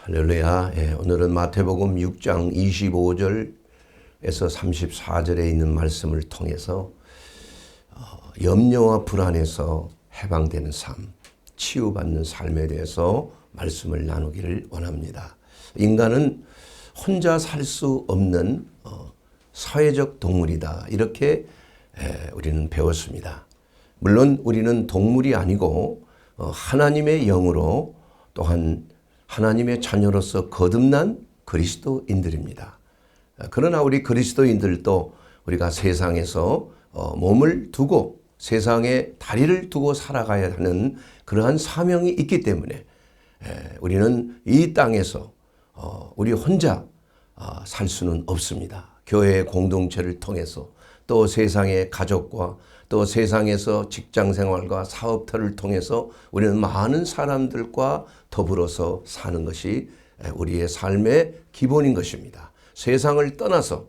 할렐루야. 오늘은 마태복음 6장 25절에서 34절에 있는 말씀을 통해서 염려와 불안에서 해방되는 삶, 치유받는 삶에 대해서 말씀을 나누기를 원합니다. 인간은 혼자 살 수 없는 사회적 동물이다. 이렇게 우리는 배웠습니다. 물론 우리는 동물이 아니고 하나님의 영으로 또한 하나님의 자녀로서 거듭난 그리스도인들입니다. 그러나 우리 그리스도인들도 우리가 세상에서 몸을 두고 세상에 다리를 두고 살아가야 하는 그러한 사명이 있기 때문에 우리는 이 땅에서 우리 혼자 살 수는 없습니다. 교회의 공동체를 통해서 또 세상의 가족과 또 세상에서 직장생활과 사업터를 통해서 우리는 많은 사람들과 더불어서 사는 것이 우리의 삶의 기본인 것입니다. 세상을 떠나서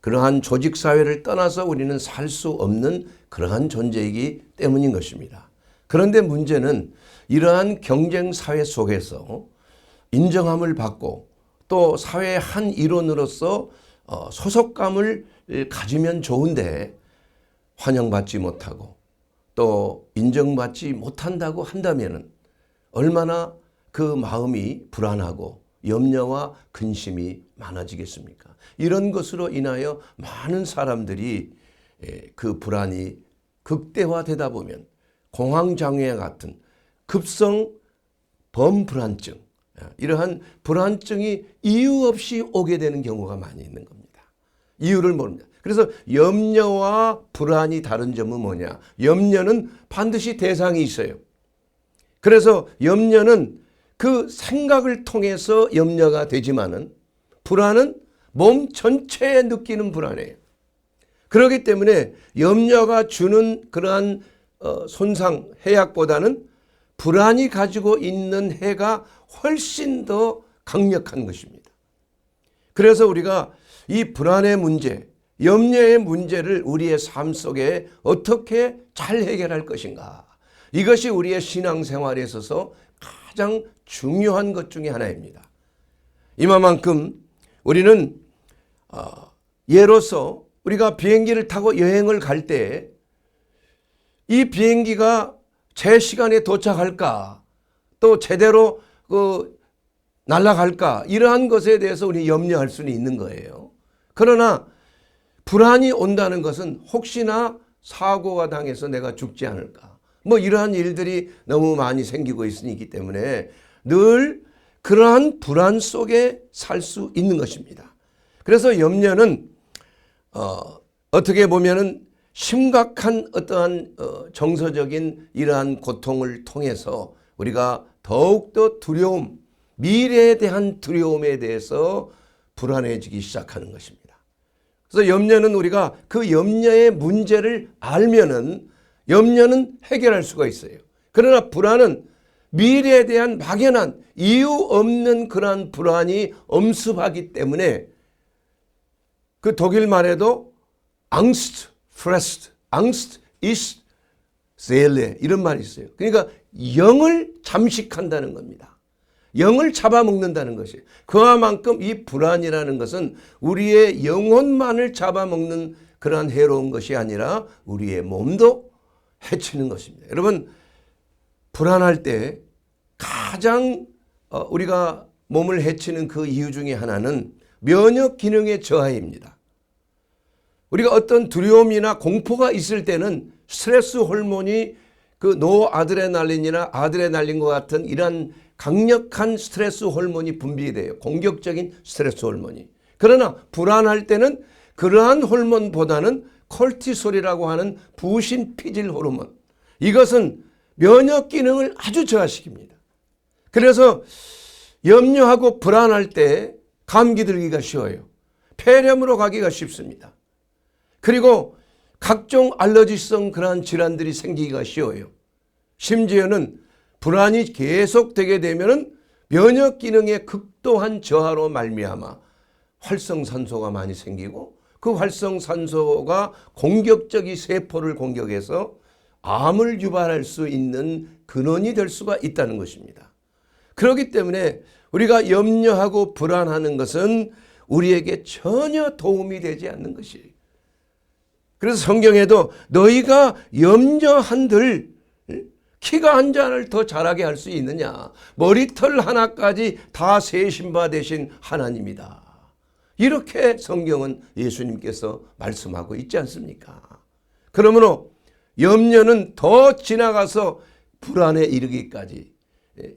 그러한 조직사회를 떠나서 우리는 살 수 없는 그러한 존재이기 때문인 것입니다. 그런데 문제는 이러한 경쟁사회 속에서 인정함을 받고 또 사회의 한 일원으로서 소속감을 가지면 좋은데 환영받지 못하고 또 인정받지 못한다고 한다면 얼마나 그 마음이 불안하고 염려와 근심이 많아지겠습니까? 이런 것으로 인하여 많은 사람들이 그 불안이 극대화되다 보면 공황장애 같은 급성 범불안증, 이러한 불안증이 이유 없이 오게 되는 경우가 많이 있는 겁니다. 이유를 모릅니다. 그래서 염려와 불안이 다른 점은 뭐냐? 염려는 반드시 대상이 있어요. 그래서 염려는 그 생각을 통해서 염려가 되지만은 불안은 몸 전체에 느끼는 불안이에요. 그렇기 때문에 염려가 주는 그러한 손상, 해악보다는 불안이 가지고 있는 해가 훨씬 더 강력한 것입니다. 그래서 우리가 이 불안의 문제, 염려의 문제를 우리의 삶 속에 어떻게 잘 해결할 것인가? 이것이 우리의 신앙생활에 있어서 가장 중요한 것 중에 하나입니다. 이만큼 우리는 예로서 우리가 비행기를 타고 여행을 갈 때 이 비행기가 제 시간에 도착할까? 또 제대로 날아갈까? 이러한 것에 대해서 우리 염려할 수는 있는 거예요. 그러나 불안이 온다는 것은 혹시나 사고가 당해서 내가 죽지 않을까? 이러한 일들이 너무 많이 생기고 있기 때문에 늘 그러한 불안 속에 살 수 있는 것입니다. 그래서 염려는 어떻게 보면은 심각한 어떠한 정서적인 이러한 고통을 통해서 우리가 더욱더 두려움, 미래에 대한 두려움에 대해서 불안해지기 시작하는 것입니다. 그래서 염려는 우리가 그 염려의 문제를 알면은 염려는 해결할 수가 있어요. 그러나 불안은 미래에 대한 막연한 이유 없는 그러한 불안이 엄습하기 때문에 그 독일 말에도 Angst, Fresst, Angst ist Seele 이런 말이 있어요. 그러니까 영을 잠식한다는 겁니다. 영을 잡아먹는다는 것이에요. 그와만큼 이 불안이라는 것은 우리의 영혼만을 잡아먹는 그러한 해로운 것이 아니라 우리의 몸도 해치는 것입니다. 여러분, 불안할 때 가장 우리가 몸을 해치는 그 이유 중에 하나는 면역 기능의 저하입니다. 우리가 어떤 두려움이나 공포가 있을 때는 스트레스 호르몬이 그 노아드레날린이나 아드레날린과 같은 이러한 강력한 스트레스 호르몬이 분비돼요. 공격적인 스트레스 호르몬이. 그러나 불안할 때는 그러한 호르몬보다는 콜티솔이라고 하는 부신 피질 호르몬. 이것은 면역 기능을 아주 저하시킵니다. 그래서 염려하고 불안할 때 감기 들기가 쉬워요. 폐렴으로 가기가 쉽습니다. 그리고 각종 알러지성 그러한 질환들이 생기기가 쉬워요. 심지어는 불안이 계속되게 되면은 면역 기능의 극도한 저하로 말미암아 활성산소가 많이 생기고 그 활성산소가 공격적인 세포를 공격해서 암을 유발할 수 있는 근원이 될 수가 있다는 것입니다. 그렇기 때문에 우리가 염려하고 불안하는 것은 우리에게 전혀 도움이 되지 않는 것이에요. 그래서 성경에도 너희가 염려한들 키가 한 잔을 더 자라게 할 수 있느냐. 머리털 하나까지 다 세신 바 되신 하나님이다. 이렇게 성경은 예수님께서 말씀하고 있지 않습니까? 그러므로 염려는 더 지나가서 불안에 이르기까지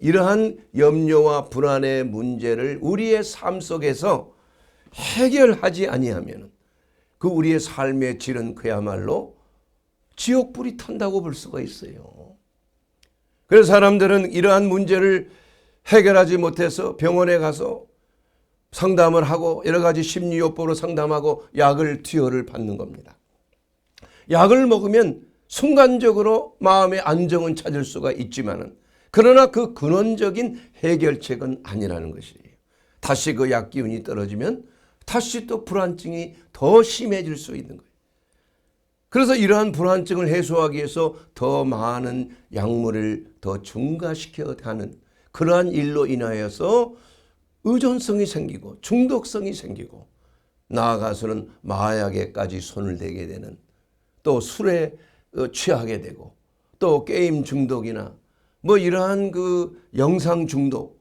이러한 염려와 불안의 문제를 우리의 삶 속에서 해결하지 아니하면 그 우리의 삶의 질은 그야말로 지옥불이 탄다고 볼 수가 있어요. 그래서 사람들은 이러한 문제를 해결하지 못해서 병원에 가서 상담을 하고 여러 가지 심리요법으로 상담하고 약을 투여를 받는 겁니다. 약을 먹으면 순간적으로 마음의 안정은 찾을 수가 있지만은 그러나 그 근원적인 해결책은 아니라는 것이에요. 다시 그 약 기운이 떨어지면 다시 또 불안증이 더 심해질 수 있는 거예요. 그래서 이러한 불안증을 해소하기 위해서 더 많은 약물을 더 증가시켜야 하는 그러한 일로 인하여서 의존성이 생기고 중독성이 생기고 나아가서는 마약에까지 손을 대게 되는, 또 술에 취하게 되고 또 게임 중독이나 뭐 이러한 그 영상 중독,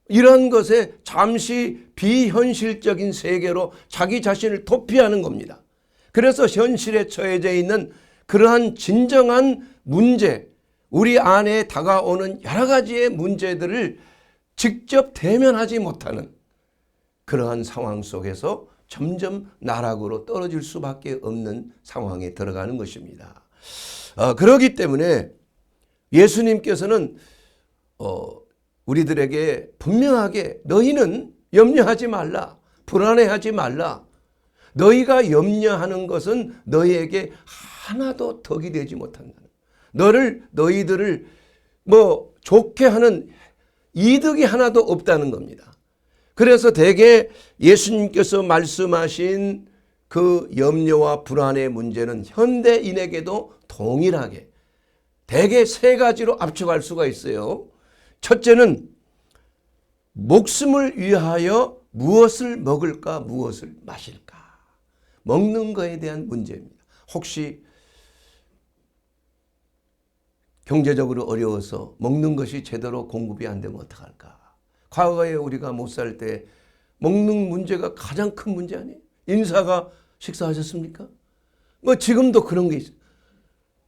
이러한 것에 잠시 비현실적인 세계로 자기 자신을 도피하는 겁니다. 그래서 현실에 처해져 있는 그러한 진정한 문제, 우리 안에 다가오는 여러 가지의 문제들을 직접 대면하지 못하는 그러한 상황 속에서 점점 나락으로 떨어질 수밖에 없는 상황에 들어가는 것입니다. 그렇기 때문에 예수님께서는 우리들에게 분명하게 너희는 염려하지 말라, 불안해하지 말라. 너희가 염려하는 것은 너희에게 하나도 덕이 되지 못한다. 너희들을 뭐 좋게 하는 이득이 하나도 없다는 겁니다. 그래서 대개 예수님께서 말씀하신 그 염려와 불안의 문제는 현대인에게도 동일하게 대개 세 가지로 압축할 수가 있어요. 첫째는 목숨을 위하여 무엇을 먹을까, 무엇을 마실까. 먹는 거에 대한 문제입니다. 혹시 경제적으로 어려워서 먹는 것이 제대로 공급이 안 되면 어떡할까? 과거에 우리가 못 살 때 먹는 문제가 가장 큰 문제 아니에요? 인사가 식사하셨습니까? 뭐 지금도 그런 게 있어요.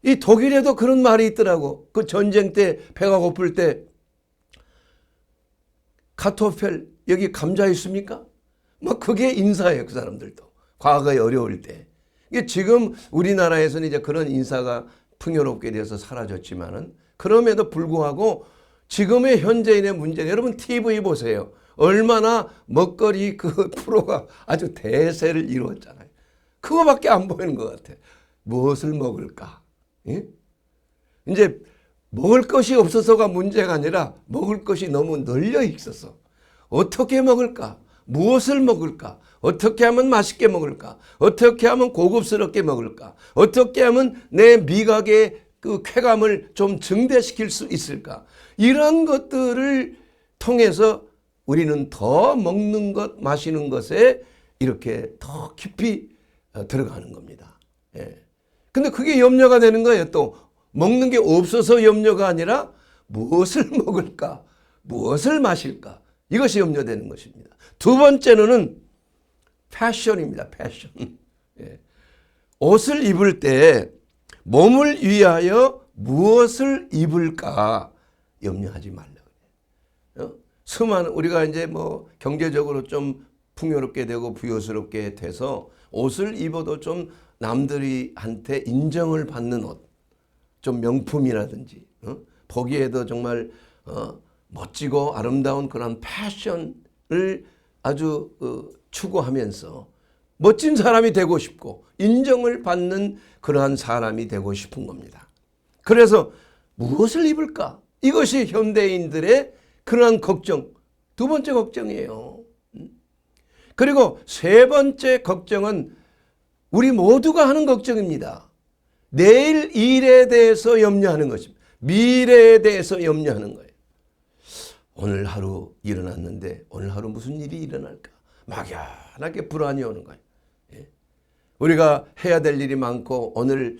이 독일에도 그런 말이 있더라고. 그 전쟁 때 배가 고플 때 카토펠 여기 감자 있습니까? 뭐 그게 인사예요. 그 사람들도. 과거에 어려울 때. 이게 지금 우리나라에서는 이제 그런 인사가 풍요롭게 돼서 사라졌지만은 그럼에도 불구하고 지금의 현재인의 문제는 여러분 TV 보세요. 얼마나 먹거리 그 프로가 아주 대세를 이루었잖아요. 그거밖에 안 보이는 것 같아. 무엇을 먹을까? 예? 이제 먹을 것이 없어서가 문제가 아니라 먹을 것이 너무 널려 있어서 어떻게 먹을까? 무엇을 먹을까? 어떻게 하면 맛있게 먹을까? 어떻게 하면 고급스럽게 먹을까? 어떻게 하면 내 미각의 그 쾌감을 좀 증대시킬 수 있을까? 이런 것들을 통해서 우리는 더 먹는 것, 마시는 것에 이렇게 더 깊이 들어가는 겁니다. 예. 근데 그게 염려가 되는 거예요. 또 먹는 게 없어서 염려가 아니라 무엇을 먹을까? 무엇을 마실까? 이것이 염려되는 것입니다. 두 번째로는 패션입니다. 패션. 예. 옷을 입을 때 몸을 위하여 무엇을 입을까 염려하지 말라고. 수많은 우리가 이제 뭐 경제적으로 좀 풍요롭게 되고 부유스럽게 돼서 옷을 입어도 좀 남들이한테 인정을 받는 옷, 좀 명품이라든지 보기에도 정말 멋지고 아름다운 그런 패션을 아주 추구하면서 멋진 사람이 되고 싶고 인정을 받는 그러한 사람이 되고 싶은 겁니다. 그래서 무엇을 입을까? 이것이 현대인들의 그러한 걱정, 두 번째 걱정이에요. 그리고 세 번째 걱정은 우리 모두가 하는 걱정입니다. 내일 일에 대해서 염려하는 것입니다. 미래에 대해서 염려하는 거예요. 오늘 하루 일어났는데 오늘 하루 무슨 일이 일어날까? 막연하게 불안이 오는 거예요. 예. 우리가 해야 될 일이 많고 오늘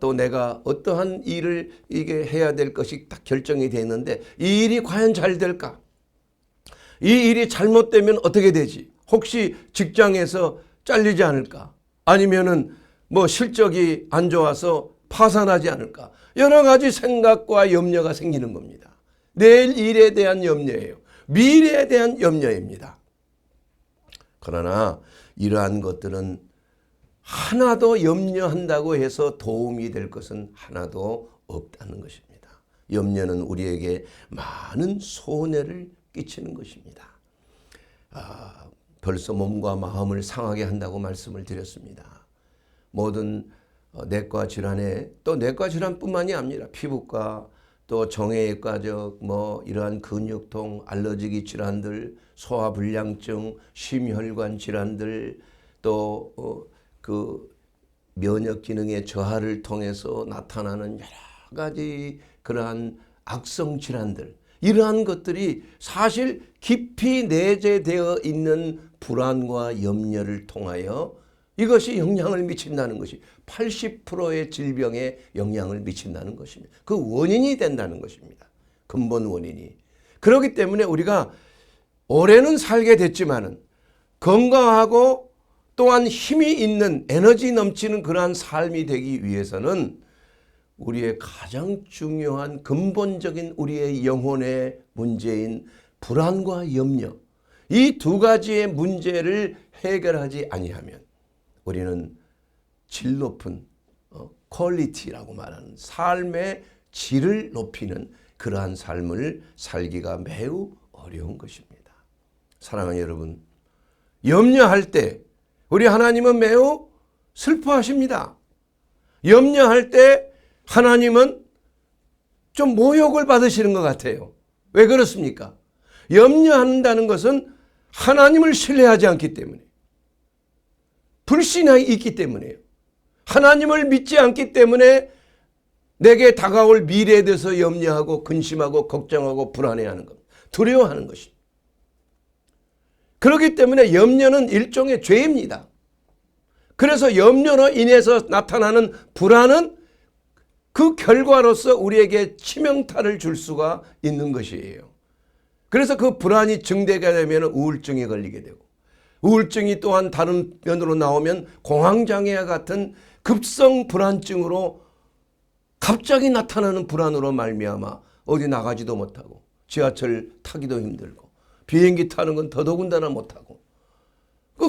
또 내가 어떠한 일을 이게 해야 될 것이 딱 결정이 되어 있는데 이 일이 과연 잘 될까? 이 일이 잘못되면 어떻게 되지? 혹시 직장에서 잘리지 않을까? 아니면은 뭐 실적이 안 좋아서 파산하지 않을까? 여러 가지 생각과 염려가 생기는 겁니다. 내일 일에 대한 염려예요. 미래에 대한 염려입니다. 그러나 이러한 것들은 하나도 염려한다고 해서 도움이 될 것은 하나도 없다는 것입니다. 염려는 우리에게 많은 손해를 끼치는 것입니다. 벌써 몸과 마음을 상하게 한다고 말씀을 드렸습니다. 모든 내과 질환에 또 내과 질환뿐만이 아니라 피부과 또 정형외과적 이러한 근육통, 알러지 질환들, 소화불량증, 심혈관 질환들 또 그 면역 기능의 저하를 통해서 나타나는 여러 가지 그러한 악성 질환들, 이러한 것들이 사실 깊이 내재되어 있는 불안과 염려를 통하여 이것이 영향을 미친다는 것이 80%의 질병에 영향을 미친다는 것입니다. 그 원인이 된다는 것입니다. 근본 원인이. 그렇기 때문에 우리가 올해는 살게 됐지만은 건강하고 또한 힘이 있는 에너지 넘치는 그러한 삶이 되기 위해서는 우리의 가장 중요한 근본적인 우리의 영혼의 문제인 불안과 염려, 이 두 가지의 문제를 해결하지 아니하면 우리는 질 높은 퀄리티라고 말하는 삶의 질을 높이는 그러한 삶을 살기가 매우 어려운 것입니다. 사랑하는 여러분, 염려할 때 우리 하나님은 매우 슬퍼하십니다. 염려할 때 하나님은 좀 모욕을 받으시는 것 같아요. 왜 그렇습니까? 염려한다는 것은 하나님을 신뢰하지 않기 때문에, 불신이 있기 때문에요. 하나님을 믿지 않기 때문에 내게 다가올 미래에 대해서 염려하고 근심하고 걱정하고 불안해하는 것, 두려워하는 것입니다. 그렇기 때문에 염려는 일종의 죄입니다. 그래서 염려로 인해서 나타나는 불안은 그 결과로서 우리에게 치명타를 줄 수가 있는 것이에요. 그래서 그 불안이 증대가 되면 우울증에 걸리게 되고, 우울증이 또한 다른 면으로 나오면 공황장애와 같은 급성 불안증으로 갑자기 나타나는 불안으로 말미암아 어디 나가지도 못하고 지하철 타기도 힘들고 비행기 타는 건 더더군다나 못하고,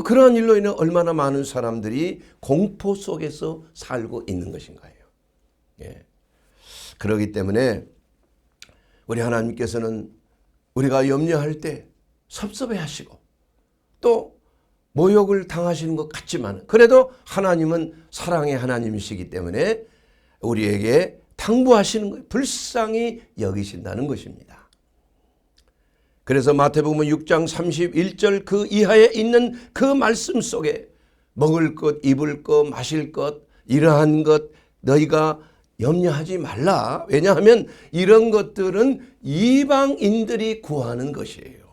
그러한 일로 인해 얼마나 많은 사람들이 공포 속에서 살고 있는 것인가요. 예. 그렇기 때문에 우리 하나님께서는 우리가 염려할 때 섭섭해 하시고 또 모욕을 당하시는 것 같지만 그래도 하나님은 사랑의 하나님이시기 때문에 우리에게 당부하시는 거예요. 불쌍히 여기신다는 것입니다. 그래서 마태복음 6장 31절 그 이하에 있는 그 말씀 속에 먹을 것, 입을 것, 마실 것, 이러한 것 너희가 염려하지 말라. 왜냐하면 이런 것들은 이방인들이 구하는 것이에요.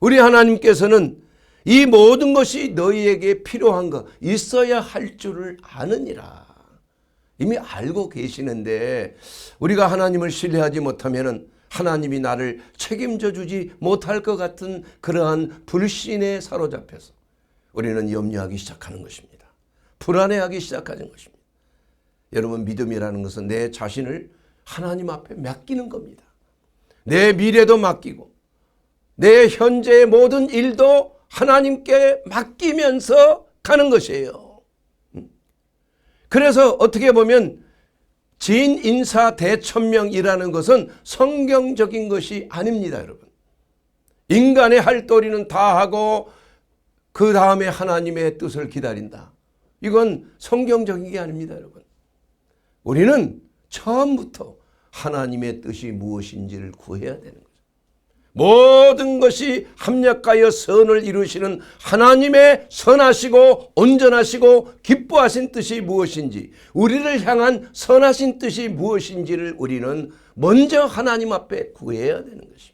우리 하나님께서는 이 모든 것이 너희에게 필요한 것, 있어야 할 줄을 아느니라. 이미 알고 계시는데 우리가 하나님을 신뢰하지 못하면 하나님이 나를 책임져 주지 못할 것 같은 그러한 불신에 사로잡혀서 우리는 염려하기 시작하는 것입니다. 불안해하기 시작하는 것입니다. 여러분, 믿음이라는 것은 내 자신을 하나님 앞에 맡기는 겁니다. 내 미래도 맡기고 내 현재의 모든 일도 하나님께 맡기면서 가는 것이에요. 그래서 어떻게 보면 진인사대천명이라는 것은 성경적인 것이 아닙니다, 여러분. 인간의 할 도리는 다 하고 그 다음에 하나님의 뜻을 기다린다. 이건 성경적인 게 아닙니다, 여러분. 우리는 처음부터 하나님의 뜻이 무엇인지를 구해야 되는 거죠. 모든 것이 합력하여 선을 이루시는 하나님의 선하시고 온전하시고 기뻐하신 뜻이 무엇인지, 우리를 향한 선하신 뜻이 무엇인지를 우리는 먼저 하나님 앞에 구해야 되는 것입니다.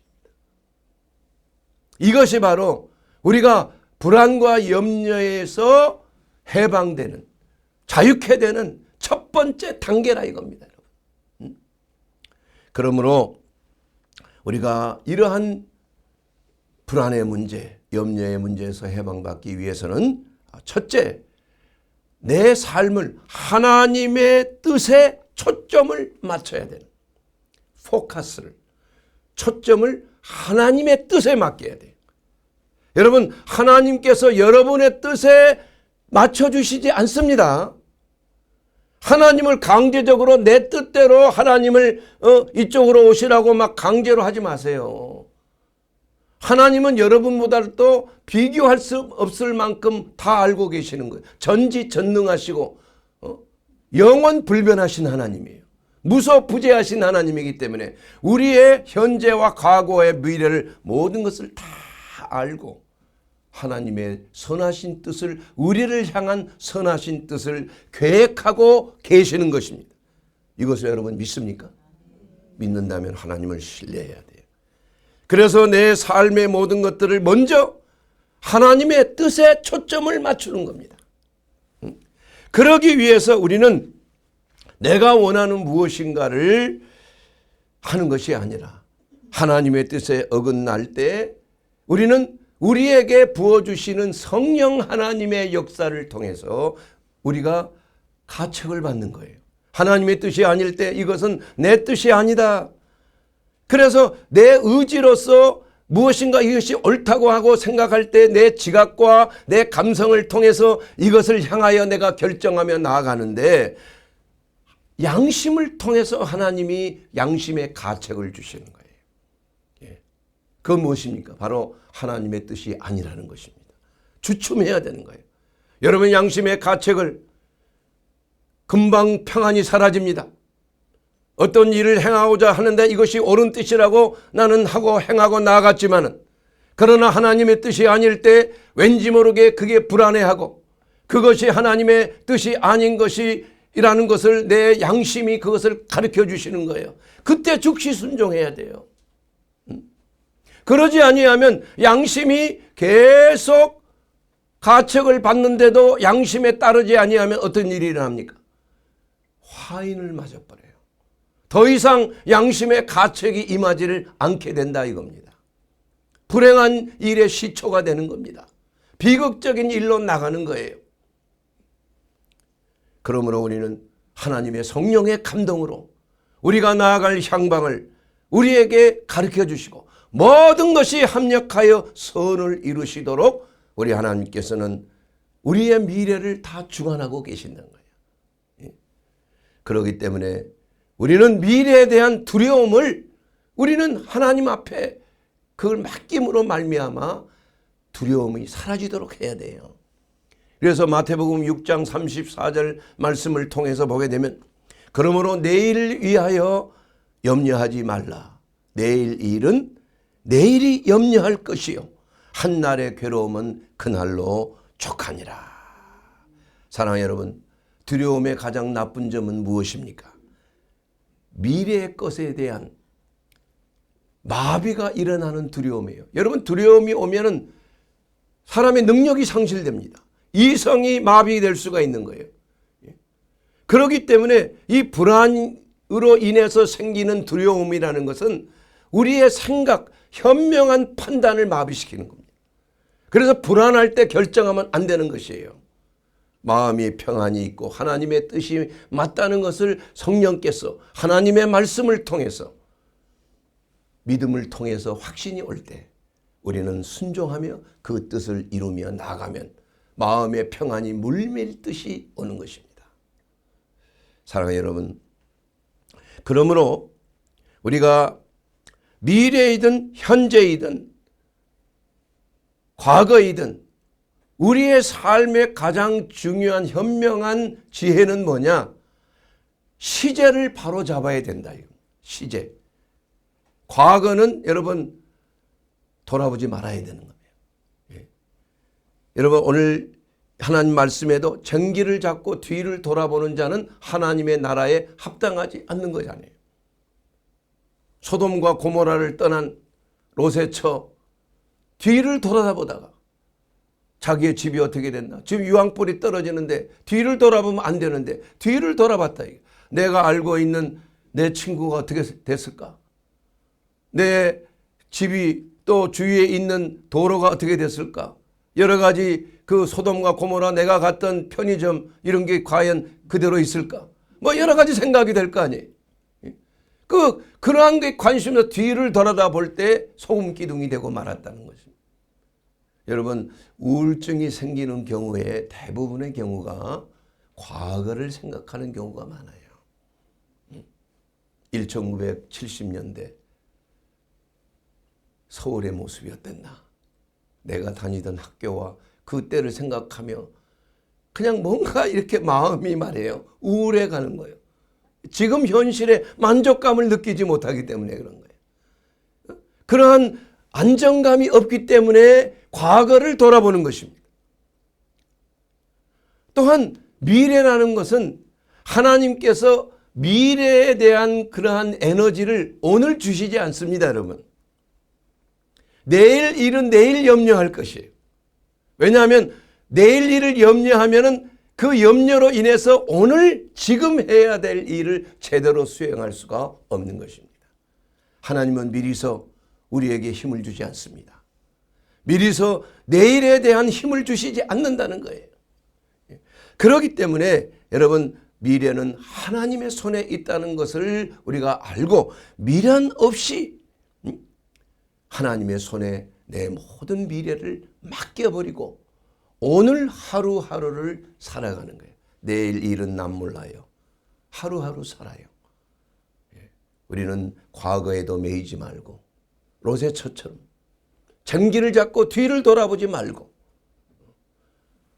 이것이 바로 우리가 불안과 염려에서 해방되는, 자유케 되는 첫 번째 단계라 이겁니다. 여러분. 그러므로 우리가 이러한 불안의 문제, 염려의 문제에서 해방받기 위해서는 첫째, 내 삶을 하나님의 뜻에 초점을 맞춰야 되는, 포커스를, 초점을 하나님의 뜻에 맡겨야 돼요. 여러분, 하나님께서 여러분의 뜻에 맞춰주시지 않습니다. 하나님을 강제적으로 내 뜻대로 하나님을 이쪽으로 오시라고 막 강제로 하지 마세요. 하나님은 여러분보다 또 비교할 수 없을 만큼 다 알고 계시는 거예요. 전지전능하시고 영원 불변하신 하나님이에요. 무소부재하신 하나님이기 때문에 우리의 현재와 과거의 미래를 모든 것을 다 알고 하나님의 선하신 뜻을, 우리를 향한 선하신 뜻을 계획하고 계시는 것입니다. 이것을 여러분 믿습니까? 믿는다면 하나님을 신뢰해야 돼요. 그래서 내 삶의 모든 것들을 먼저 하나님의 뜻에 초점을 맞추는 겁니다. 그러기 위해서 우리는 내가 원하는 무엇인가를 하는 것이 아니라 하나님의 뜻에 어긋날 때 우리는 우리에게 부어주시는 성령 하나님의 역사를 통해서 우리가 가책을 받는 거예요. 하나님의 뜻이 아닐 때 이것은 내 뜻이 아니다. 그래서 내 의지로서 무엇인가 이것이 옳다고 하고 생각할 때 내 지각과 내 감성을 통해서 이것을 향하여 내가 결정하며 나아가는데, 양심을 통해서 하나님이 양심의 가책을 주시는 거예요. 그건 무엇입니까? 바로 하나님의 뜻이 아니라는 것입니다. 주춤해야 되는 거예요. 여러분, 양심의 가책을 금방 평안이 사라집니다. 어떤 일을 행하고자 하는데 이것이 옳은 뜻이라고 나는 하고 행하고 나아갔지만은, 그러나 하나님의 뜻이 아닐 때 왠지 모르게 그게 불안해하고 그것이 하나님의 뜻이 아닌 것이라는 것을 내 양심이 그것을 가르쳐 주시는 거예요. 그때 즉시 순종해야 돼요. 그러지 아니하면 양심이 계속 가책을 받는데도 양심에 따르지 아니하면 어떤 일이 일어납니까? 화인을 맞아버려요. 더 이상 양심의 가책이 임하지를 않게 된다 이겁니다. 불행한 일의 시초가 되는 겁니다. 비극적인 일로 나가는 거예요. 그러므로 우리는 하나님의 성령의 감동으로 우리가 나아갈 향방을 우리에게 가르쳐 주시고 모든 것이 합력하여 선을 이루시도록 우리 하나님께서는 우리의 미래를 다 주관하고 계신다는 거예요. 그렇기 때문에 우리는 미래에 대한 두려움을 우리는 하나님 앞에 그걸 맡김으로 말미암아 두려움이 사라지도록 해야 돼요. 그래서 마태복음 6장 34절 말씀을 통해서 보게 되면, 그러므로 내일을 위하여 염려하지 말라. 내일 일은 내일이 염려할 것이요 한날의 괴로움은 그날로 족하니라. 사랑하는 여러분, 두려움의 가장 나쁜 점은 무엇입니까? 미래의 것에 대한 마비가 일어나는 두려움이에요. 여러분, 두려움이 오면은 사람의 능력이 상실됩니다. 이성이 마비될 수가 있는 거예요. 그렇기 때문에 이 불안으로 인해서 생기는 두려움이라는 것은 우리의 생각, 현명한 판단을 마비시키는 겁니다. 그래서 불안할 때 결정하면 안 되는 것이에요. 마음이 평안이 있고 하나님의 뜻이 맞다는 것을 성령께서 하나님의 말씀을 통해서, 믿음을 통해서 확신이 올 때 우리는 순종하며 그 뜻을 이루며 나아가면 마음의 평안이 물밀듯이 오는 것입니다. 사랑하는 여러분, 그러므로 우리가 미래이든 현재이든 과거이든 우리의 삶의 가장 중요한 현명한 지혜는 뭐냐? 시제를 바로 잡아야 된다. 시제. 과거는 여러분 돌아보지 말아야 되는 겁니다. 예. 여러분 오늘 하나님 말씀에도 정기를 잡고 뒤를 돌아보는 자는 하나님의 나라에 합당하지 않는 거잖아요. 소돔과 고모라를 떠난 롯의 처 뒤를 돌아다보다가 자기의 집이 어떻게 됐나. 지금 유황불이 떨어지는데 뒤를 돌아보면 안 되는데 뒤를 돌아봤다. 내가 알고 있는 내 친구가 어떻게 됐을까? 내 집이 또 주위에 있는 도로가 어떻게 됐을까? 여러 가지 그 소돔과 고모라 내가 갔던 편의점 이런 게 과연 그대로 있을까? 뭐 여러 가지 생각이 될 거 아니에요. 그러한 게 관심에서 뒤를 돌아다 볼 때 소금 기둥이 되고 말았다는 것입니다. 여러분 우울증이 생기는 경우에 대부분의 경우가 과거를 생각하는 경우가 많아요. 1970년대 서울의 모습이 어땠나? 내가 다니던 학교와 그때를 생각하며 그냥 뭔가 이렇게 마음이 말이에요. 우울해 가는 거예요. 지금 현실에 만족감을 느끼지 못하기 때문에 그런 거예요. 그러한 안정감이 없기 때문에 과거를 돌아보는 것입니다. 또한 미래라는 것은 하나님께서 미래에 대한 그러한 에너지를 오늘 주시지 않습니다, 여러분. 내일 일은 내일 염려할 것이에요. 왜냐하면 내일 일을 염려하면은 그 염려로 인해서 오늘 지금 해야 될 일을 제대로 수행할 수가 없는 것입니다. 하나님은 미리서 우리에게 힘을 주지 않습니다. 미리서 내일에 대한 힘을 주시지 않는다는 거예요. 그렇기 때문에 여러분 미래는 하나님의 손에 있다는 것을 우리가 알고 미련 없이 하나님의 손에 내 모든 미래를 맡겨버리고 오늘 하루하루를 살아가는 거예요. 내일 일은 남 몰라요. 하루하루 살아요. 우리는 과거에도 매이지 말고 롯의 처처럼 전기를 잡고 뒤를 돌아보지 말고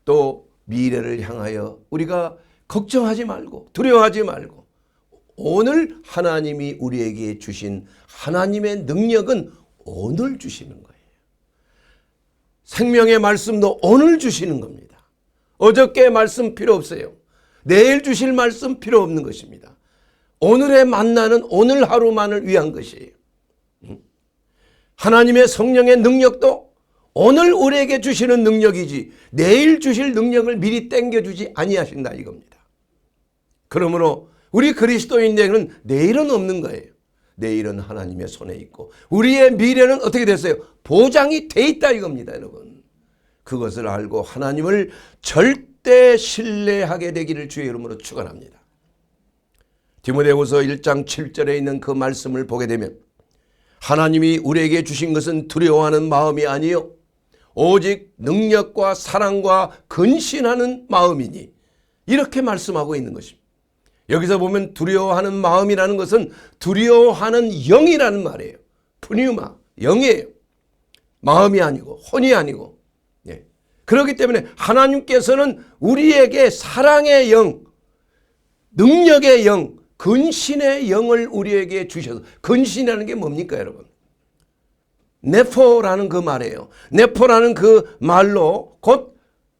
또 미래를 향하여 우리가 걱정하지 말고 두려워하지 말고 오늘 하나님이 우리에게 주신 하나님의 능력은 오늘 주시는 거예요. 생명의 말씀도 오늘 주시는 겁니다. 어저께 말씀 필요 없어요. 내일 주실 말씀 필요 없는 것입니다. 오늘의 만나는 오늘 하루만을 위한 것이에요. 하나님의 성령의 능력도 오늘 우리에게 주시는 능력이지 내일 주실 능력을 미리 땡겨주지 아니하신다 이겁니다. 그러므로 우리 그리스도인들은 내일은 없는 거예요. 내일은 하나님의 손에 있고 우리의 미래는 어떻게 됐어요? 보장이 돼 있다 이겁니다, 여러분. 그것을 알고 하나님을 절대 신뢰하게 되기를 주의 이름으로 축원합니다. 디모데후서 1장 7절에 있는 그 말씀을 보게 되면 하나님이 우리에게 주신 것은 두려워하는 마음이 아니요 오직 능력과 사랑과 근신하는 마음이니 이렇게 말씀하고 있는 것입니다. 여기서 보면 두려워하는 마음이라는 것은 두려워하는 영이라는 말이에요. 푸뉴마, 영이에요. 마음이 아니고 혼이 아니고. 예. 그렇기 때문에 하나님께서는 우리에게 사랑의 영, 능력의 영, 근신의 영을 우리에게 주셔서 근신이라는 게 뭡니까 여러분? 네포라는 그 말이에요. 네포라는 그 말로 곧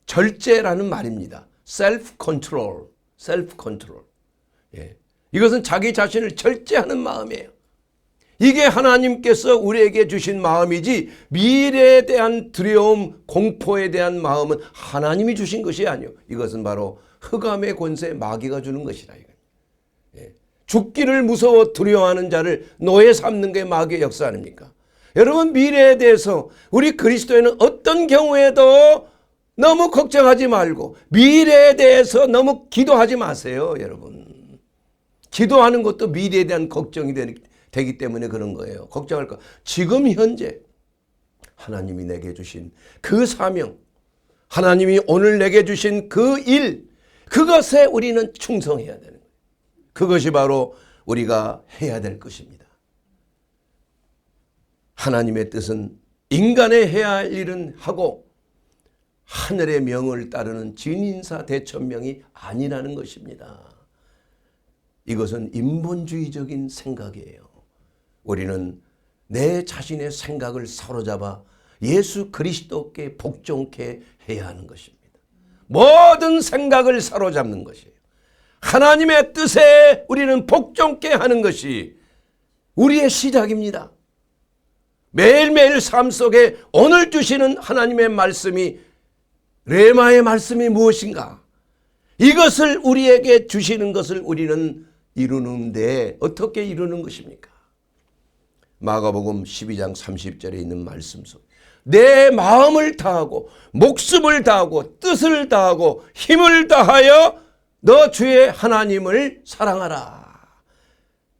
절제라는 말입니다. self control, self control. 예. 이것은 자기 자신을 절제하는 마음이에요. 이게 하나님께서 우리에게 주신 마음이지 미래에 대한 두려움, 공포에 대한 마음은 하나님이 주신 것이 아니요. 이것은 바로 흑암의 권세 마귀가 주는 것이라. 예. 죽기를 무서워 두려워하는 자를 노예 삼는 게 마귀의 역사 아닙니까? 여러분 미래에 대해서 우리 그리스도인은 어떤 경우에도 너무 걱정하지 말고 미래에 대해서 너무 기도하지 마세요, 여러분. 기도하는 것도 미래에 대한 걱정이 되기 때문에 그런 거예요. 걱정할 거. 지금 현재 하나님이 내게 주신 그 사명, 하나님이 오늘 내게 주신 그 일, 그것에 우리는 충성해야 되는 거예요. 그것이 바로 우리가 해야 될 것입니다. 하나님의 뜻은 인간의 해야 할 일은 하고 하늘의 명을 따르는 진인사 대천명이 아니라는 것입니다. 이것은 인본주의적인 생각이에요. 우리는 내 자신의 생각을 사로잡아 예수 그리스도께 복종케 해야 하는 것입니다. 모든 생각을 사로잡는 것이에요. 하나님의 뜻에 우리는 복종케 하는 것이 우리의 시작입니다. 매일매일 삶 속에 오늘 주시는 하나님의 말씀이, 레마의 말씀이 무엇인가? 이것을 우리에게 주시는 것을 우리는 이루는데 어떻게 이루는 것입니까? 마가복음 12장 30절에 있는 말씀 속 내 마음을 다하고 목숨을 다하고 뜻을 다하고 힘을 다하여 너 주의 하나님을 사랑하라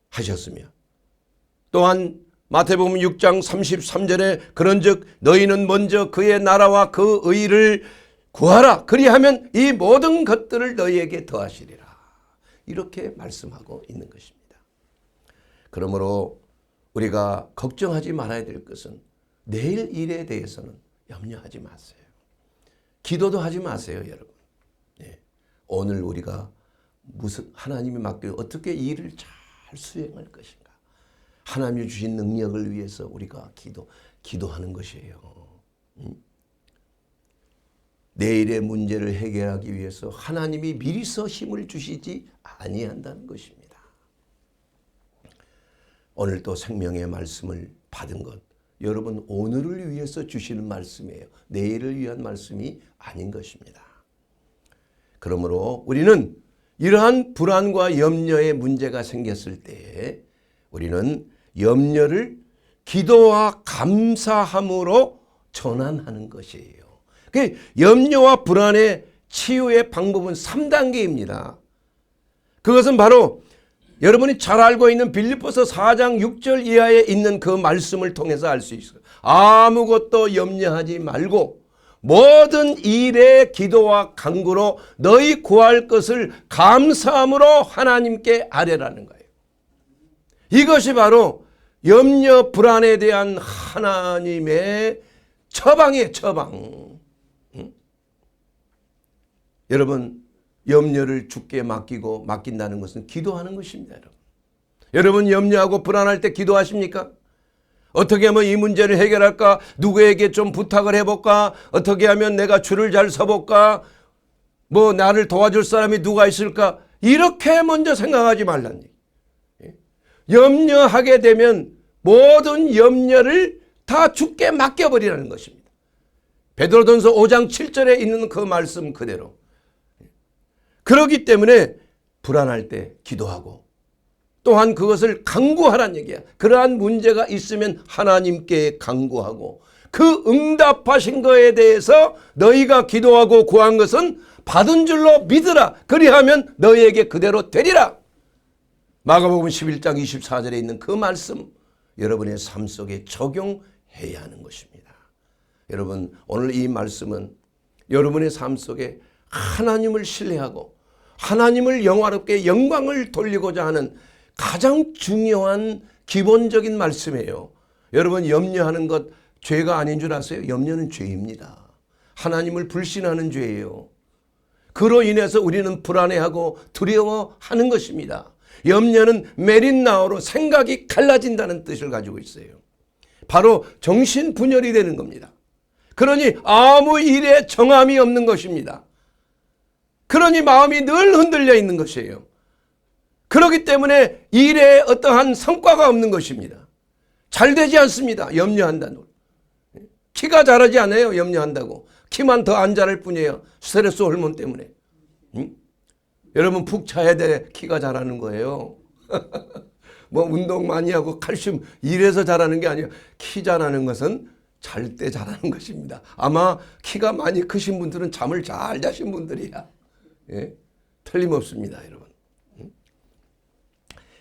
하셨으며, 또한 마태복음 6장 33절에 그런즉 너희는 먼저 그의 나라와 그 의를 구하라, 그리하면 이 모든 것들을 너희에게 더하시리라, 이렇게 말씀하고 있는 것입니다. 그러므로 우리가 걱정하지 말아야 될 것은 내일 일에 대해서는 염려하지 마세요. 기도도 하지 마세요, 여러분. 예. 오늘 우리가 무슨 하나님이 맡겨 어떻게 이 일을 잘 수행할 것인가, 하나님이 주신 능력을 위해서 우리가 기도하는 것이에요. 내일의 문제를 해결하기 위해서 하나님이 미리서 힘을 주시지 아니한다는 것입니다. 오늘 또 생명의 말씀을 받은 것, 여러분 오늘을 위해서 주시는 말씀이에요. 내일을 위한 말씀이 아닌 것입니다. 그러므로 우리는 이러한 불안과 염려의 문제가 생겼을 때 우리는 염려를 기도와 감사함으로 전환하는 것이에요. 그 염려와 불안의 치유의 방법은 3단계입니다. 그것은 바로 여러분이 잘 알고 있는 빌립보서 4장 6절 이하에 있는 그 말씀을 통해서 알 수 있어요. 아무것도 염려하지 말고 모든 일에 기도와 간구로 너희 구할 것을 감사함으로 하나님께 아뢰라는 거예요. 이것이 바로 염려 불안에 대한 하나님의 처방이에요. 처방. 여러분, 염려를 주께 맡긴다는 것은 기도하는 것입니다. 여러분 염려하고 불안할 때 기도하십니까? 어떻게 하면 이 문제를 해결할까? 누구에게 좀 부탁을 해볼까? 어떻게 하면 내가 줄을 잘 서볼까? 뭐 나를 도와줄 사람이 누가 있을까? 이렇게 먼저 생각하지 말란 얘기. 염려하게 되면 모든 염려를 다 주께 맡겨버리라는 것입니다. 베드로전서 5장 7절에 있는 그 말씀 그대로. 그렇기 때문에 불안할 때 기도하고 또한 그것을 간구하라는 얘기야. 그러한 문제가 있으면 하나님께 간구하고 그 응답하신 거에 대해서 너희가 기도하고 구한 것은 받은 줄로 믿으라. 그리하면 너희에게 그대로 되리라. 마가복음 11장 24절에 있는 그 말씀 여러분의 삶 속에 적용해야 하는 것입니다. 여러분 오늘 이 말씀은 여러분의 삶 속에 하나님을 신뢰하고 하나님을 영화롭게 영광을 돌리고자 하는 가장 중요한 기본적인 말씀이에요. 여러분 염려하는 것 죄가 아닌 줄 아세요? 염려는 죄입니다. 하나님을 불신하는 죄예요. 그로 인해서 우리는 불안해하고 두려워하는 것입니다. 염려는 메린나오로 생각이 갈라진다는 뜻을 가지고 있어요. 바로 정신분열이 되는 겁니다. 그러니 아무 일에 정함이 없는 것입니다. 그러니 마음이 늘 흔들려 있는 것이에요. 그렇기 때문에 일에 어떠한 성과가 없는 것입니다. 잘 되지 않습니다. 염려한다는. 키가 자라지 않아요. 염려한다고. 키만 더 안 자랄 뿐이에요. 스트레스 호르몬 때문에. 응? 여러분 푹 자야 돼. 키가 자라는 거예요. 뭐 운동 많이 하고 칼슘 이래서 자라는 게 아니에요. 키 자라는 것은 잘 때 자라는 것입니다. 아마 키가 많이 크신 분들은 잠을 잘 자신 분들이야. 예? 틀림없습니다, 여러분.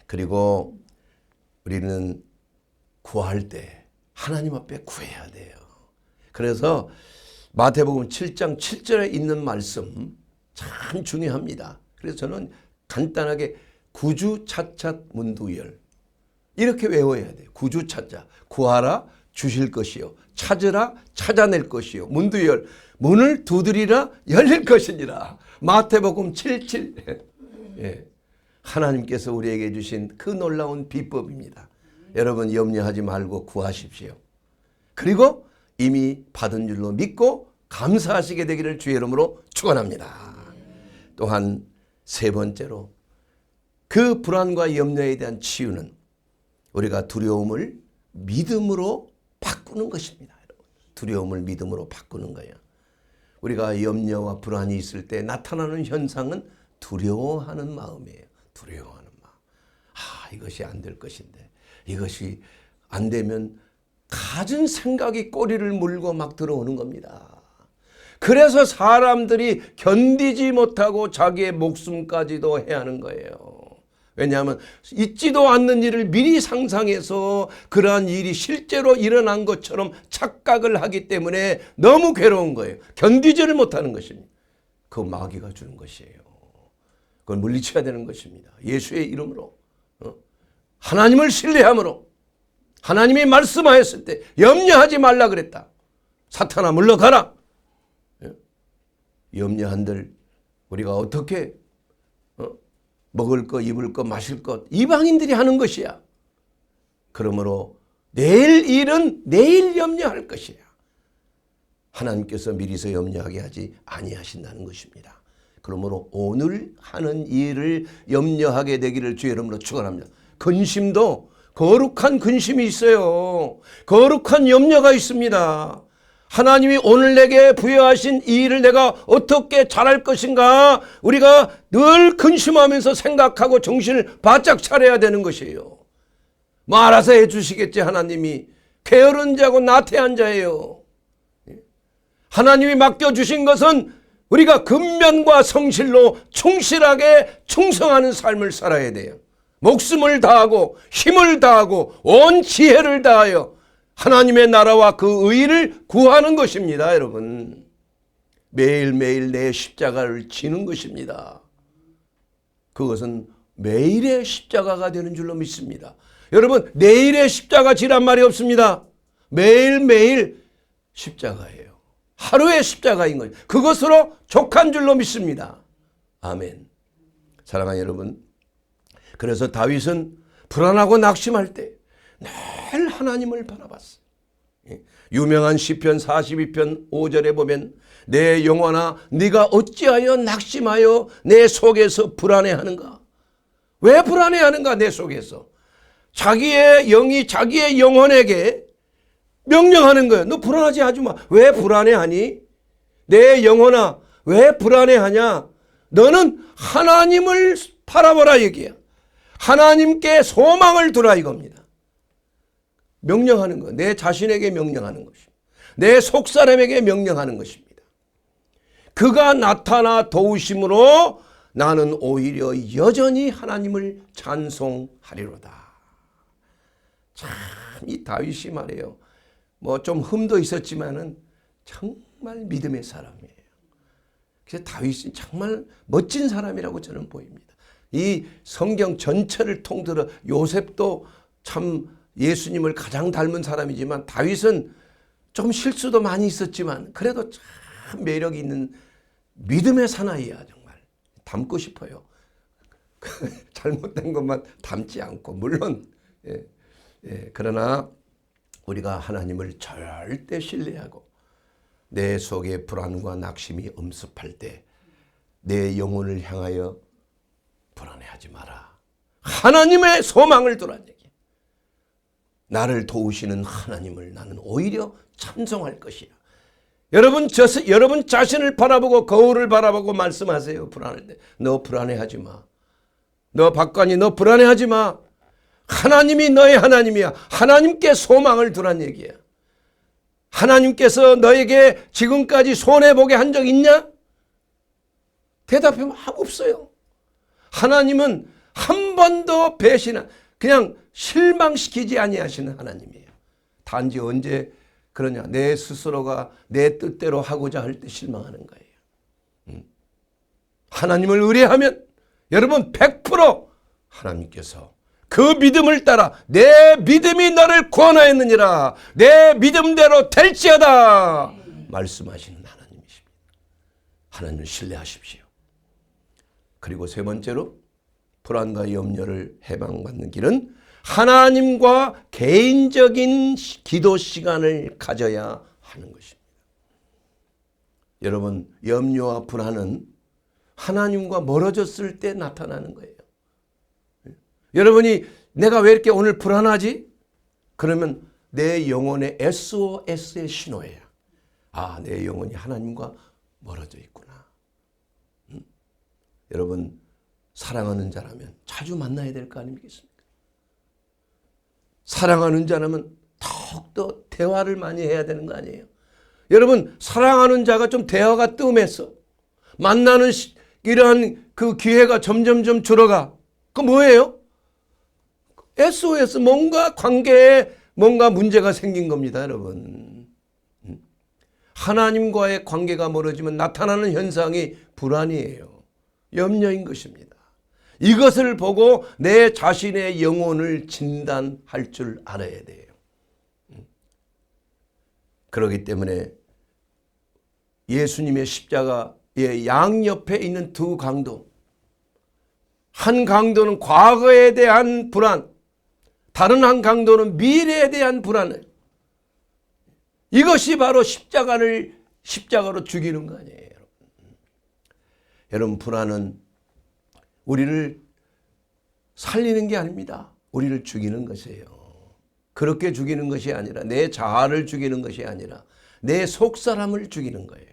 그리고 우리는 구할 때 하나님 앞에 구해야 돼요. 그래서 마태복음 7장 7절에 있는 말씀 참 중요합니다. 그래서 저는 간단하게 구주차차 문두열 이렇게 외워야 돼요. 구주차차 구하라 주실 것이요 찾으라 찾아낼 것이요 문두열 문을 두드리라 열릴 것이니라. 마태복음 7:7. 예. 하나님께서 우리에게 주신 그 놀라운 비법입니다. 여러분 염려하지 말고 구하십시오. 그리고 이미 받은 줄로 믿고 감사하시게 되기를 주의 이름으로 축원합니다. 또한 세 번째로 그 불안과 염려에 대한 치유는 우리가 두려움을 믿음으로 바꾸는 것입니다. 두려움을 믿음으로 바꾸는 거예요. 우리가 염려와 불안이 있을 때 나타나는 현상은 두려워하는 마음이에요. 두려워하는 마음. 이것이 안 될 것인데, 이것이 안 되면 갖은 생각이 꼬리를 물고 막 들어오는 겁니다. 그래서 사람들이 견디지 못하고 자기의 목숨까지도 해하는 거예요. 왜냐하면 있지도 않는 일을 미리 상상해서 그러한 일이 실제로 일어난 것처럼 착각을 하기 때문에 너무 괴로운 거예요. 견디지를 못하는 것입니다. 그 마귀가 주는 것이에요. 그걸 물리쳐야 되는 것입니다. 예수의 이름으로, 하나님을 신뢰함으로, 하나님이 말씀하였을 때 염려하지 말라 그랬다. 사탄아 물러가라. 염려한들 우리가 어떻게 먹을 것, 입을 것, 마실 것 이방인들이 하는 것이야. 그러므로 내일 일은 내일 염려할 것이야. 하나님께서 미리서 염려하게 하지 아니하신다는 것입니다. 그러므로 오늘 하는 일을 염려하게 되기를 주의 이름으로 축원합니다. 근심도 거룩한 근심이 있어요. 거룩한 염려가 있습니다. 하나님이 오늘 내게 부여하신 이 일을 내가 어떻게 잘할 것인가 우리가 늘 근심하면서 생각하고 정신을 바짝 차려야 되는 것이에요. 뭐 알아서 해 주시겠지. 하나님이 게으른 자고 나태한 자예요. 하나님이 맡겨주신 것은 우리가 근면과 성실로 충실하게 충성하는 삶을 살아야 돼요. 목숨을 다하고 힘을 다하고 온 지혜를 다하여 하나님의 나라와 그 의를 구하는 것입니다. 여러분, 매일매일 내 십자가를 지는 것입니다. 그것은 매일의 십자가가 되는 줄로 믿습니다. 여러분, 내일의 십자가 지란 말이 없습니다. 매일매일 십자가예요. 하루의 십자가인 거예요. 그것으로 족한 줄로 믿습니다. 아멘. 사랑하는 여러분, 그래서 다윗은 불안하고 낙심할 때 늘 하나님을 바라봤어요. 유명한 시편 42편 5절에 보면 내 영혼아 네가 어찌하여 낙심하여 내 속에서 불안해하는가. 왜 불안해하는가. 내 속에서 자기의 영이 자기의 영혼에게 명령하는 거예요. 너 불안하지 하지 마. 왜 불안해하니? 내 영혼아 왜 불안해하냐. 너는 하나님을 바라보라 얘기야. 하나님께 소망을 두라 이겁니다. 명령하는 거. 내 자신에게 명령하는 것입니다. 내 속사람에게 명령하는 것입니다. 그가 나타나 도우심으로 나는 오히려 여전히 하나님을 찬송하리로다. 참 이 다윗이 말이에요. 뭐 좀 흠도 있었지만은 정말 믿음의 사람이에요. 그래서 다윗이 정말 멋진 사람이라고 저는 보입니다. 이 성경 전체를 통틀어 요셉도 참 예수님을 가장 닮은 사람이지만 다윗은 좀 실수도 많이 있었지만 그래도 참 매력 있는 믿음의 사나이야. 정말 닮고 싶어요. 잘못된 것만 닮지 않고 물론 그러나 우리가 하나님을 절대 신뢰하고 내 속에 불안과 낙심이 엄습할 때 내 영혼을 향하여 불안해하지 마라. 하나님의 소망을 두라는 얘기야. 나를 도우시는 하나님을 나는 오히려 찬송할 것이야. 여러분 자신을 바라보고 거울을 바라보고 말씀하세요. 불안할 때. 너 불안해하지 마. 너 박관이 너 불안해하지 마. 하나님이 너의 하나님이야. 하나님께 소망을 두란 얘기야. 하나님께서 너에게 지금까지 손해보게 한 적 있냐? 대답하면 없어요. 하나님은 한 번도 그냥 실망시키지 아니하시는 하나님이에요. 단지 언제 그러냐. 내 스스로가 내 뜻대로 하고자 할 때 실망하는 거예요. 하나님을 의뢰하면 여러분 100% 하나님께서 그 믿음을 따라 내 믿음이 너를 구원하였느니라. 내 믿음대로 될지어다. 말씀하시는 하나님이십니다. 하나님을 신뢰하십시오. 그리고 세 번째로 불안과 염려를 해방받는 길은 하나님과 개인적인 기도 시간을 가져야 하는 것입니다. 여러분, 염려와 불안은 하나님과 멀어졌을 때 나타나는 거예요. 여러분이 내가 왜 이렇게 오늘 불안하지? 그러면 내 영혼의 SOS의 신호예요. 아, 내 영혼이 하나님과 멀어져 있구나. 여러분, 사랑하는 자라면 자주 만나야 될 거 아니겠습니까? 사랑하는 자라면 더욱더 대화를 많이 해야 되는 거 아니에요? 여러분, 사랑하는 자가 좀 대화가 뜸해서 만나는 이러한 그 기회가 점점점 줄어가. 그 뭐예요? SOS, 뭔가 관계에 뭔가 문제가 생긴 겁니다, 여러분. 하나님과의 관계가 멀어지면 나타나는 현상이 불안이에요. 염려인 것입니다. 이것을 보고 내 자신의 영혼을 진단할 줄 알아야 돼요. 그렇기 때문에 예수님의 십자가의 양옆에 있는 두 강도, 한 강도는 과거에 대한 불안, 다른 한 강도는 미래에 대한 불안을, 이것이 바로 십자가로 죽이는 거 아니에요. 여러분, 불안은 우리를 살리는 게 아닙니다. 우리를 죽이는 것이에요. 그렇게 죽이는 것이 아니라, 내 자아를 죽이는 것이 아니라 내 속사람을 죽이는 거예요.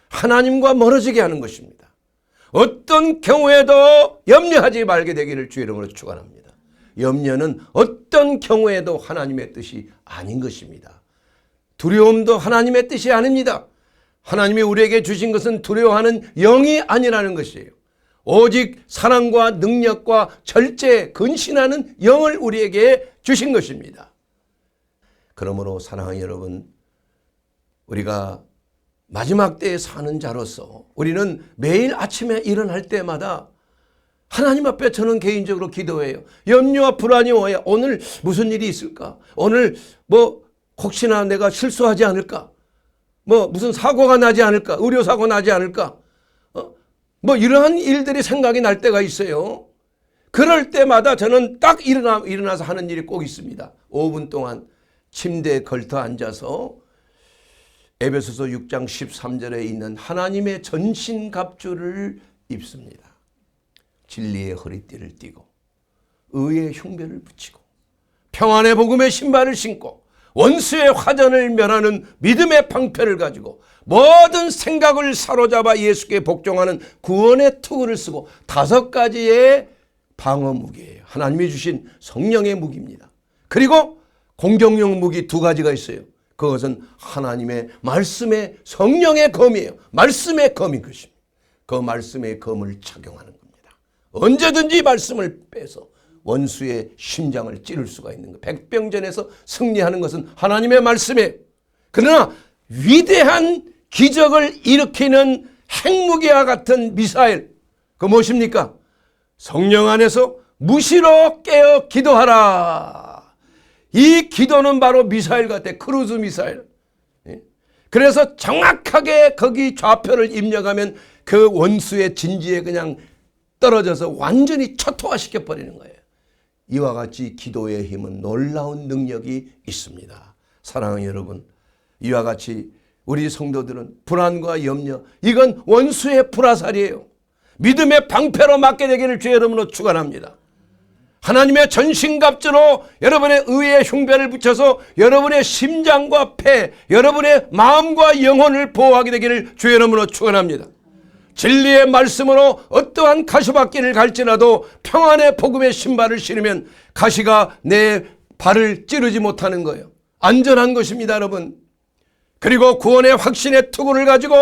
하나님과 멀어지게 하는 것입니다. 어떤 경우에도 염려하지 말게 되기를 주의 이름으로 축원합니다. 염려는 어떤 경우에도 하나님의 뜻이 아닌 것입니다. 두려움도 하나님의 뜻이 아닙니다. 하나님이 우리에게 주신 것은 두려워하는 영이 아니라는 것이에요. 오직 사랑과 능력과 절제, 근신하는 영을 우리에게 주신 것입니다. 그러므로 사랑하는 여러분, 우리가 마지막 때에 사는 자로서 우리는 매일 아침에 일어날 때마다 하나님 앞에 저는 개인적으로 기도해요. 염려와 불안이 와야 오늘 무슨 일이 있을까? 오늘 혹시나 내가 실수하지 않을까? 무슨 사고가 나지 않을까? 의료사고 나지 않을까? 이러한 일들이 생각이 날 때가 있어요. 그럴 때마다 저는 딱 일어나서 하는 일이 꼭 있습니다. 5분 동안 침대에 걸터 앉아서 에베소서 6장 13절에 있는 하나님의 전신갑주를 입습니다. 진리의 허리띠를 띠고 의의 흉배를 붙이고 평안의 복음의 신발을 신고 원수의 화전을 멸하는 믿음의 방패를 가지고 모든 생각을 사로잡아 예수께 복종하는 구원의 투구를 쓰고 5가지의 방어 무기예요. 하나님이 주신 성령의 무기입니다. 그리고 공격용 무기 2가지가 있어요. 그것은 하나님의 말씀의 성령의 검이에요. 말씀의 검인 것입니다. 그 말씀의 검을 착용하는 겁니다. 언제든지 말씀을 빼서 원수의 심장을 찌를 수가 있는 것. 백병전에서 승리하는 것은 하나님의 말씀이에요. 그러나 위대한 기적을 일으키는 핵무기와 같은 미사일, 그 무엇입니까? 성령 안에서 무시로 깨어 기도하라. 이 기도는 바로 미사일 같아. 크루즈 미사일. 그래서 정확하게 거기 좌표를 입력하면 그 원수의 진지에 그냥 떨어져서 완전히 초토화시켜 버리는 거예요. 이와 같이 기도의 힘은 놀라운 능력이 있습니다. 사랑하는 여러분, 이와 같이 우리 성도들은 불안과 염려, 이건 원수의 불화살이에요. 믿음의 방패로 맞게 되기를 주의 이름으로 축원합니다. 하나님의 전신갑주로 여러분의 의의 흉배를 붙여서 여러분의 심장과 폐, 여러분의 마음과 영혼을 보호하게 되기를 주의 이름으로 축원합니다. 진리의 말씀으로 어떠한 가시밭길을 갈지라도 평안의 복음의 신발을 신으면 가시가 내 발을 찌르지 못하는 거예요. 안전한 것입니다, 여러분. 그리고 구원의 확신의 투구를 가지고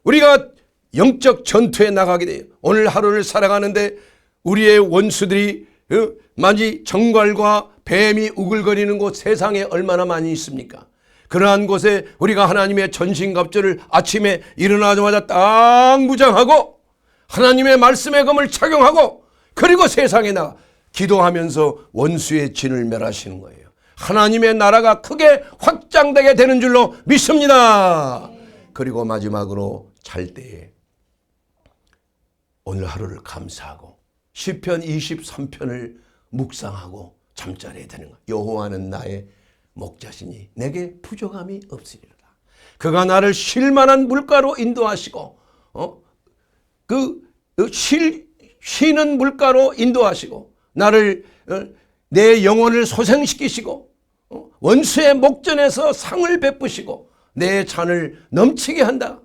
우리가 영적 전투에 나가게 돼요. 오늘 하루를 살아가는데 우리의 원수들이 마치 정갈과 뱀이 우글거리는 곳 세상에 얼마나 많이 있습니까? 그러한 곳에 우리가 하나님의 전신갑주를 아침에 일어나자마자 딱 무장하고 하나님의 말씀의 검을 착용하고 그리고 세상에 나가 기도하면서 원수의 진을 멸하시는 거예요. 하나님의 나라가 크게 확장되게 되는 줄로 믿습니다. 그리고 마지막으로 잘 때에 오늘 하루를 감사하고 시편 23편을 묵상하고 잠자리에 드는 것. 여호와는 나의 목자시니 내게 부족함이 없으리로다. 그가 나를 쉴 만한 물가로 인도하시고 쉬는 물가로 인도하시고 나를 내 영혼을 소생시키시고 원수의 목전에서 상을 베푸시고 내 잔을 넘치게 한다.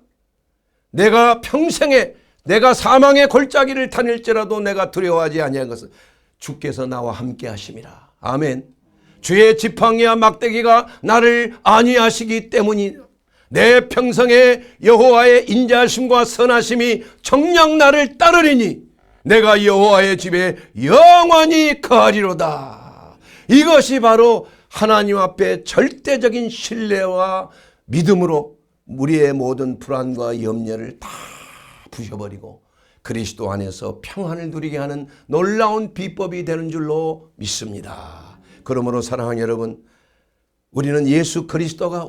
내가 평생에 내가 사망의 골짜기를 다닐지라도 내가 두려워하지 아니한 것은 주께서 나와 함께 하심이라. 아멘. 주의 지팡이와 막대기가 나를 안위하시기 때문이다. 내 평생에 여호와의 인자하심과 선하심이 정녕 나를 따르리니 내가 여호와의 집에 영원히 거하리로다. 이것이 바로 하나님 앞에 절대적인 신뢰와 믿음으로 우리의 모든 불안과 염려를 다 부셔버리고 그리스도 안에서 평안을 누리게 하는 놀라운 비법이 되는 줄로 믿습니다. 그러므로 사랑하는 여러분, 우리는 예수 그리스도가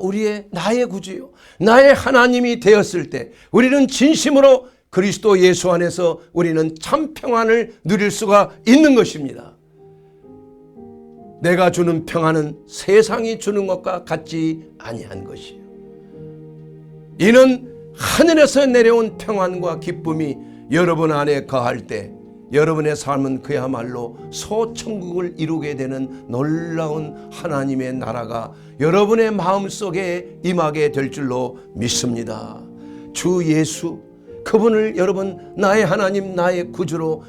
나의 구주요 나의 하나님이 되었을 때 우리는 진심으로 그리스도 예수 안에서 우리는 참 평안을 누릴 수가 있는 것입니다. 내가 주는 평안은 세상이 주는 것과 같지 아니한 것이요 이는 하늘에서 내려온 평안과 기쁨이 여러분 안에 거할 때 여러분의 삶은 그야말로 소천국을 이루게 되는 놀라운 하나님의 나라가 여러분의 마음속에 임하게 될 줄로 믿습니다. 주 예수 그분을 여러분 나의 하나님 나의 구주로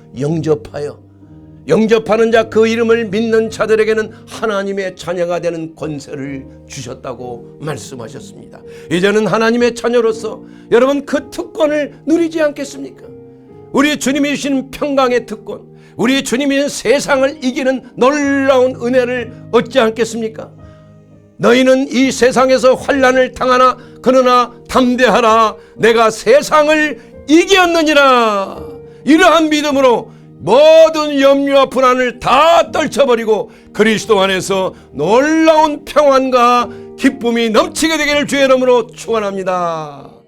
영접하는 자 그 이름을 믿는 자들에게는 하나님의 자녀가 되는 권세를 주셨다고 말씀하셨습니다. 이제는 하나님의 자녀로서 여러분 그 특권을 누리지 않겠습니까? 우리 주님이 주신 평강의 특권, 우리 주님이 주신 세상을 이기는 놀라운 은혜를 얻지 않겠습니까? 너희는 이 세상에서 환난을 당하나 그러나 담대하라. 내가 세상을 이겼느니라. 이러한 믿음으로 모든 염려와 불안을 다 떨쳐버리고 그리스도 안에서 놀라운 평안과 기쁨이 넘치게 되기를 주의 이름으로 축원합니다.